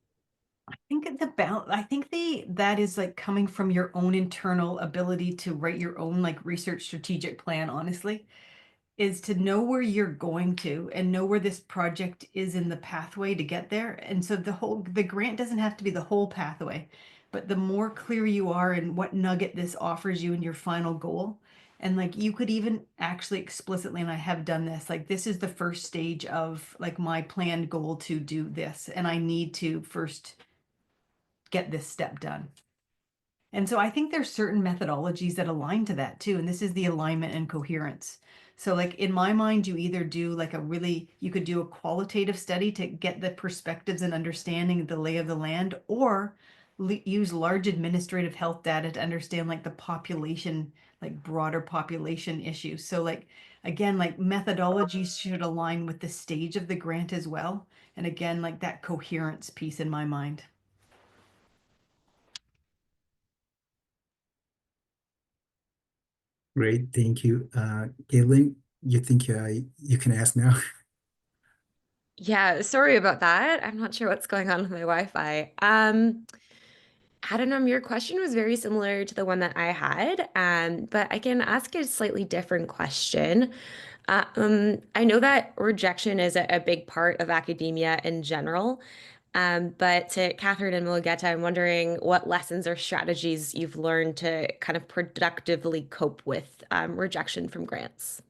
I think that is like coming from your own internal ability to write your own like research strategic plan, honestly, is to know where you're going to and know where this project is in the pathway to get there. And so the grant doesn't have to be the whole pathway, but the more clear you are in what nugget this offers you in your final goal. And like you could even actually explicitly, and I have done this, like this is the first stage of like my planned goal to do this, and I need to first get this step done. And so I think there's certain methodologies that align to that too. And this is the alignment and coherence. So like in my mind, you either do like you could do a qualitative study to get the perspectives and understanding the lay of the land, or use large administrative health data to understand like the population, like broader population issues. So like, again, like methodologies should align with the stage of the grant as well. And again, like that coherence piece in my mind. Great, thank you. Caitlin, you think you can ask now? Yeah, sorry about that. I'm not sure what's going on with my Wi-Fi. Adhanom, your question was very similar to the one that I had, but I can ask a slightly different question. I know that rejection is a big part of academia in general. But to Catherine and Mulugeta, I'm wondering what lessons or strategies you've learned to kind of productively cope with rejection from grants.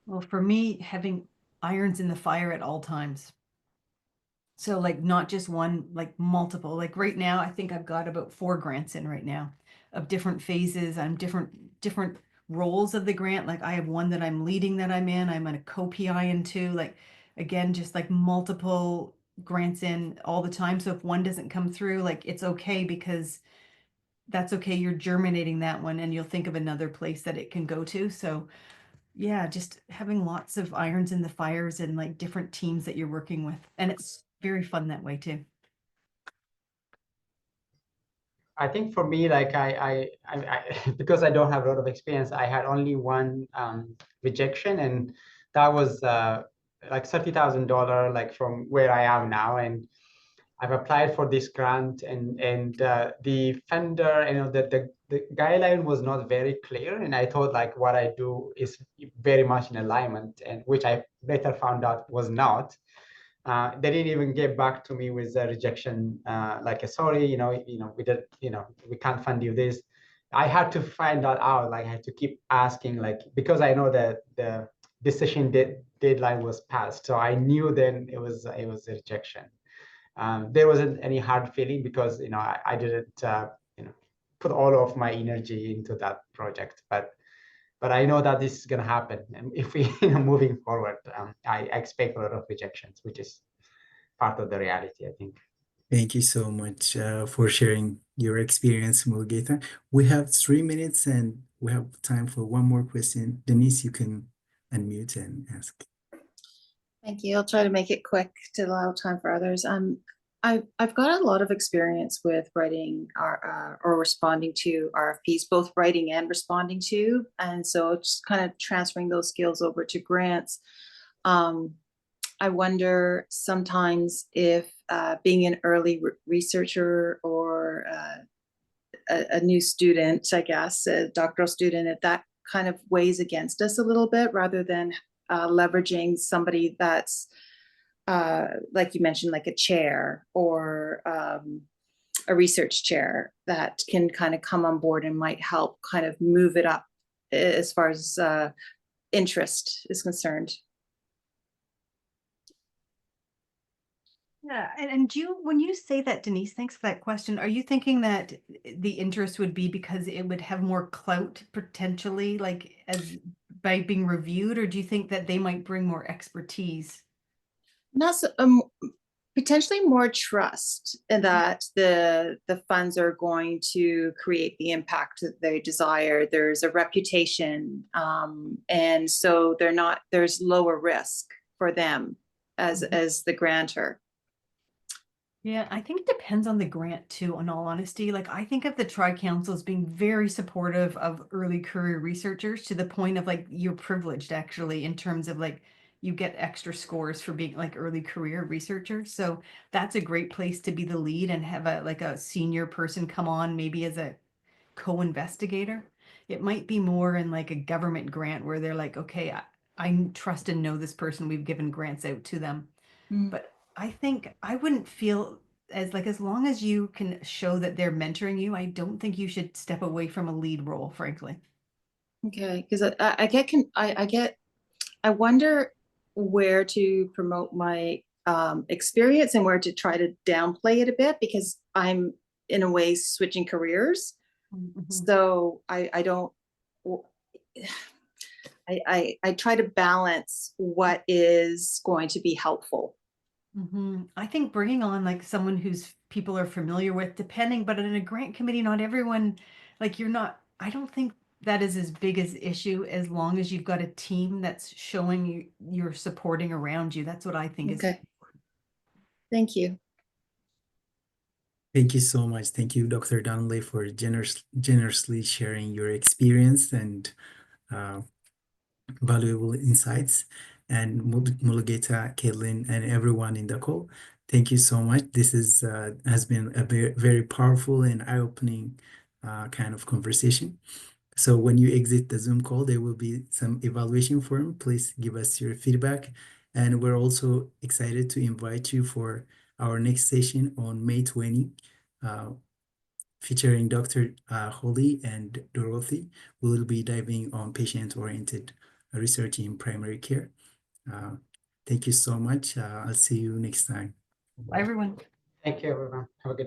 Well, for me, having irons in the fire at all times. So like not just one, like multiple. Like right now, I think I've got about 4 grants in right now of different phases. I'm different roles of the grant. Like I have one that I'm leading that I'm in. I'm a co-PI in 2. Like again, just like multiple grants in all the time. So if one doesn't come through, like it's okay because that's okay. You're germinating that one and you'll think of another place that it can go to. So yeah, just having lots of irons in the fires and like different teams that you're working with. And it's very fun that way too. I think for me, like because I don't have a lot of experience, I had only one rejection, and that was like $30,000, like from where I am now. And I've applied for this grant, and the funder, the guideline was not very clear, and I thought like what I do is very much in alignment, and which I later found out was not. They didn't even get back to me with a rejection, like a sorry, we did, we can't fund you this. I had to find that out. Like I had to keep asking, like because I know that the decision deadline was passed, so I knew then it was a rejection. There wasn't any hard feeling because I didn't put all of my energy into that project, but I know that this is going to happen. And if we moving forward, I expect a lot of rejections, which is part of the reality, I think. Thank you so much for sharing your experience, Mulugeta. We have 3 minutes and we have time for one more question. Denise, you can unmute and ask. Thank you. I'll try to make it quick to allow time for others. I've got a lot of experience with writing or responding to RFPs, both writing and responding to, and so just kind of transferring those skills over to grants. I wonder sometimes if being an early researcher or a new student, I guess, a doctoral student, if that kind of weighs against us a little bit rather than leveraging somebody that's like you mentioned, like a chair or a research chair that can kind of come on board and might help kind of move it up as far as interest is concerned. Yeah, and when you say that, Denise, thanks for that question. Are you thinking that the interest would be because it would have more clout potentially, like as by being reviewed, or do you think that they might bring more expertise? Not so, potentially more trust in that the funds are going to create the impact that they desire. There's a reputation, and so there's lower risk for them as the grantor. Yeah, I think it depends on the grant too, in all honesty. Like I think of the Tri-Council as being very supportive of early career researchers to the point of like you're privileged actually in terms of like you get extra scores for being like early career researchers. So that's a great place to be the lead and have a senior person come on maybe as a co-investigator. It might be more in like a government grant where they're like, okay, I trust and know this person. We've given grants out to them. But I think I wouldn't feel as long as you can show that they're mentoring you, I don't think you should step away from a lead role, frankly. Okay, because I wonder where to promote my experience and where to try to downplay it a bit because I'm in a way switching careers. So I don't. I try to balance what is going to be helpful. I think bringing on like someone who's people are familiar with, depending, but in a grant committee, not everyone, like I don't think that is as big as issue as long as you've got a team that's showing you're supporting around you. That's what I think is. Okay. Thank you. Thank you so much. Thank you, Dr. Donnelly, for generously sharing your experience and valuable insights. And Mulugeta, Caitlin, and everyone in the call, thank you so much. This has been a very powerful and eye-opening kind of conversation. So when you exit the Zoom call, there will be some evaluation form. Please give us your feedback And we're also excited to invite you for our next session on May 20, featuring Dr. Holly and Dorothy. We will be diving on patient-oriented research in primary care. Thank you so much. I'll see you next time. Bye, everyone. Thank you, everyone. Have a good